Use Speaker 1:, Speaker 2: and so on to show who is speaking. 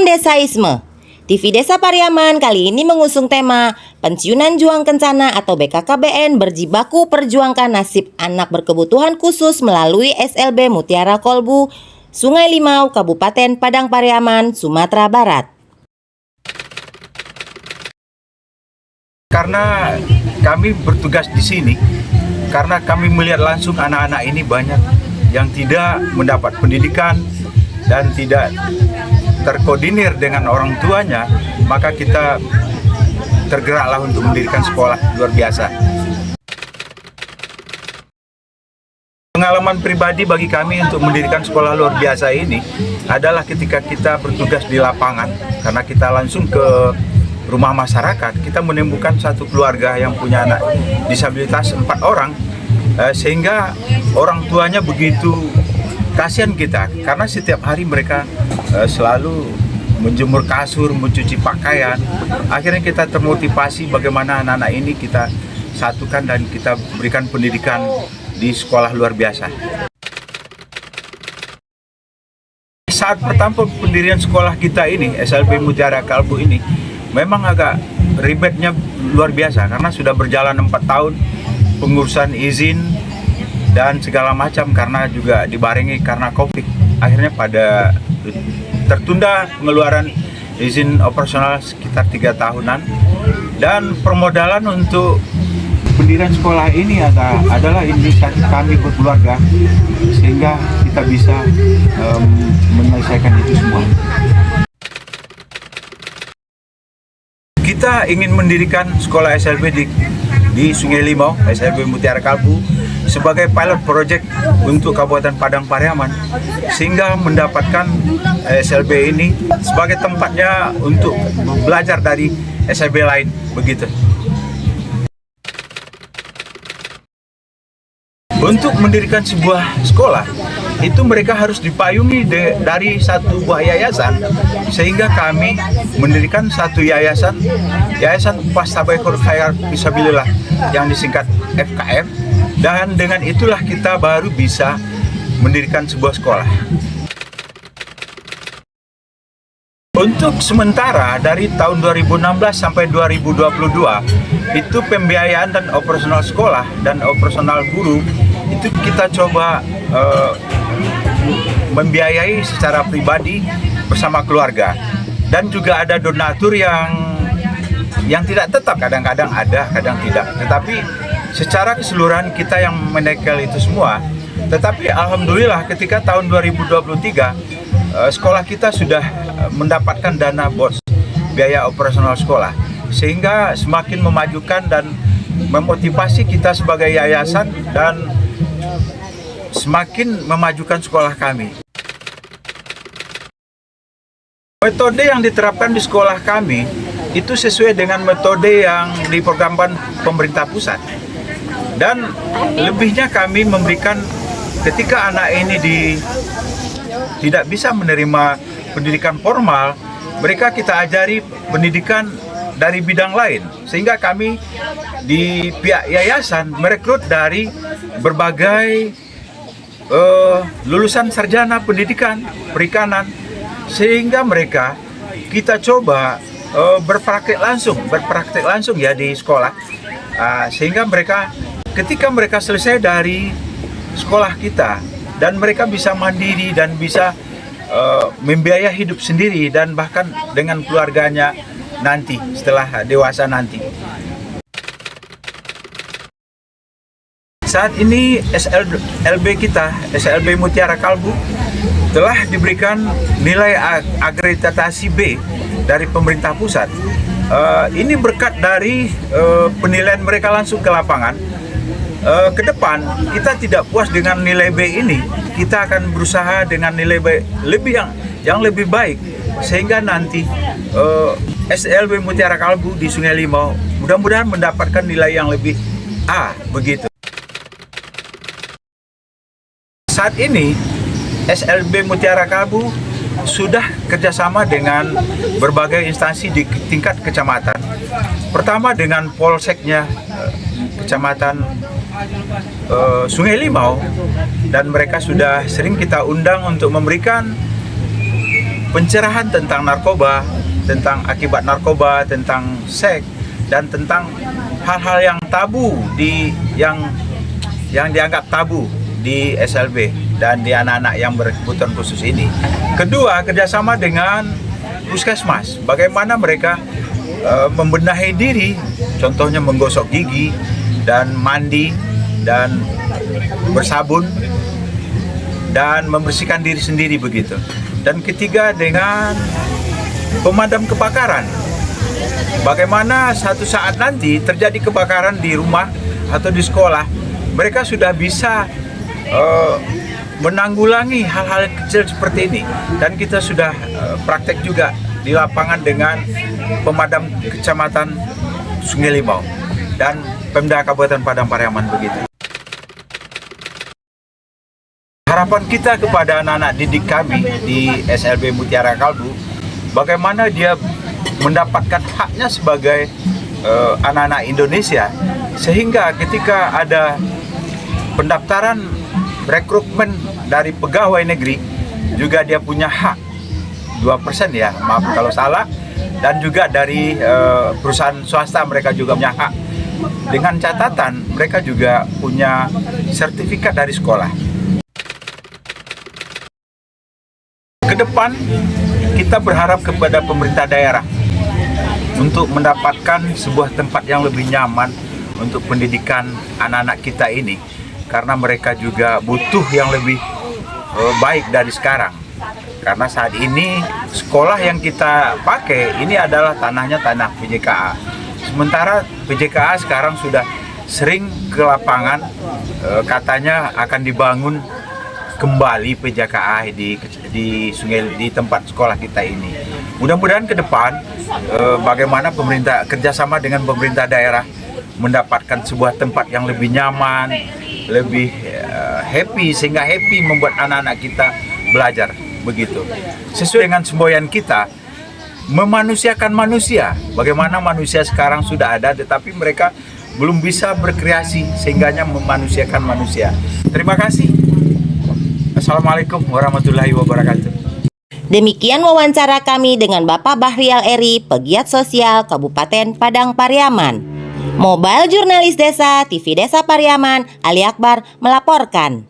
Speaker 1: Pendesaisme. TV Desa Pariaman kali ini mengusung tema Pensiunan Juang Kencana atau BKKBN berjibaku perjuangkan nasib anak berkebutuhan khusus melalui SLB Mutiara Kolbu, Sungai Limau, Kabupaten Padang Pariaman, Sumatera Barat.
Speaker 2: Karena kami bertugas di sini, karena kami melihat langsung anak-anak ini banyak yang tidak mendapat pendidikan dan tidak terkoordinir dengan orang tuanya, maka kita tergeraklah untuk mendirikan sekolah luar biasa. Pengalaman pribadi bagi kami untuk mendirikan sekolah luar biasa ini adalah ketika kita bertugas di lapangan, karena kita langsung ke rumah masyarakat, kita menemukan satu keluarga yang punya anak disabilitas 4 orang, sehingga orang tuanya begitu kasihan kita, karena setiap hari mereka selalu menjemur kasur, mencuci pakaian. Akhirnya kita termotivasi bagaimana anak-anak ini kita satukan dan kita berikan pendidikan di sekolah luar biasa. Saat pertama pendirian sekolah kita ini, SLB Mutiara Kolbu ini, memang agak ribetnya luar biasa karena sudah berjalan 4 tahun pengurusan izin dan segala macam, karena juga dibarengi karena COVID. Akhirnya pada tertunda pengeluaran izin operasional sekitar 3 tahunan, dan permodalan untuk pendirian sekolah ini adalah inisiatif kami berkeluarga, sehingga kita bisa menyelesaikan itu semua. Kita ingin mendirikan sekolah SLB di Sungai Limau, SLB Mutiara Kolbu, sebagai pilot project untuk Kabupaten Padang Pariaman, sehingga mendapatkan SLB ini sebagai tempatnya untuk belajar dari SLB lain, begitu. Untuk mendirikan sebuah sekolah, itu mereka harus dipayungi dari satu buah yayasan, sehingga kami mendirikan satu yayasan Fastabaikul Khair Fisabilillah yang disingkat FKF, dan dengan itulah kita baru bisa mendirikan sebuah sekolah. Untuk sementara dari tahun 2016 sampai 2022 itu pembiayaan dan operasional sekolah dan operasional guru itu kita coba membiayai secara pribadi bersama keluarga, dan juga ada donatur yang tidak tetap, kadang-kadang ada, kadang tidak, tetapi secara keseluruhan kita yang menekel itu semua. Tetapi alhamdulillah ketika tahun 2023 sekolah kita sudah mendapatkan dana BOS, biaya operasional sekolah, sehingga semakin memajukan dan memotivasi kita sebagai yayasan dan semakin memajukan sekolah kami. Metode yang diterapkan di sekolah kami itu sesuai dengan metode yang diprogramkan pemerintah pusat. Dan lebihnya kami memberikan, ketika anak ini tidak bisa menerima pendidikan formal, mereka kita ajari pendidikan dari bidang lain, sehingga kami di pihak yayasan merekrut dari berbagai lulusan sarjana pendidikan perikanan, sehingga mereka kita coba berpraktek langsung ya di sekolah, sehingga mereka ketika mereka selesai dari sekolah kita dan mereka bisa mandiri dan bisa membiayai hidup sendiri dan bahkan dengan keluarganya nanti setelah dewasa nanti. Saat ini SLB Mutiara Kolbu telah diberikan nilai akreditasi B dari pemerintah pusat. Ini berkat dari penilaian mereka langsung ke lapangan. Ke depan kita tidak puas dengan nilai B ini, kita akan berusaha dengan nilai B yang lebih baik, sehingga nanti SLB Mutiara Kolbu di Sungai Limau mudah-mudahan mendapatkan nilai yang lebih A, begitu. Saat ini SLB Mutiara Kolbu sudah kerjasama dengan berbagai instansi di tingkat kecamatan. Pertama dengan Polseknya Kecamatan Sungai Limau, dan mereka sudah sering kita undang untuk memberikan pencerahan tentang narkoba, tentang akibat narkoba, tentang seks, dan tentang hal-hal yang tabu yang dianggap tabu di SLB dan di anak-anak yang berkebutuhan khusus ini. Kedua, kerjasama dengan puskesmas, bagaimana mereka membenahi diri, contohnya menggosok gigi dan mandi dan bersabun dan membersihkan diri sendiri begitu. Dan ketiga, dengan pemadam kebakaran, bagaimana satu saat nanti terjadi kebakaran di rumah atau di sekolah, mereka sudah bisa menanggulangi hal-hal kecil seperti ini. Dan kita sudah praktek juga di lapangan dengan pemadam Kecamatan Sungai Limau dan Pemda Kabupaten Padang Pariaman begitu. Harapan kita kepada anak-anak didik kami di SLB Mutiara Kalbu, bagaimana dia mendapatkan haknya sebagai anak-anak Indonesia, sehingga ketika ada pendaftaran rekrutmen dari pegawai negeri juga dia punya hak 2% ya, maaf kalau salah, dan juga dari perusahaan swasta mereka juga punya hak, dengan catatan mereka juga punya sertifikat dari sekolah. Ke depan kita berharap kepada pemerintah daerah untuk mendapatkan sebuah tempat yang lebih nyaman untuk pendidikan anak-anak kita ini, karena mereka juga butuh yang lebih baik dari sekarang. Karena saat ini sekolah yang kita pakai ini adalah tanahnya tanah PJKA. Sementara PJKA sekarang sudah sering ke lapangan, katanya akan dibangun kembali PJKA di sungai, di tempat sekolah kita ini. Mudah-mudahan ke depan bagaimana pemerintah kerjasama dengan pemerintah daerah mendapatkan sebuah tempat yang lebih nyaman, lebih happy, sehingga happy membuat anak-anak kita belajar begitu. Sesuai dengan semboyan kita, memanusiakan manusia. Bagaimana manusia sekarang sudah ada, tetapi mereka belum bisa berkreasi sehingganya memanusiakan manusia. Terima kasih. Assalamualaikum warahmatullahi wabarakatuh.
Speaker 1: Demikian wawancara kami dengan Bapak Bahrial Eri, pegiat sosial Kabupaten Padang Pariaman. Mobile Jurnalis Desa, TV Desa Pariaman, Ali Akbar melaporkan.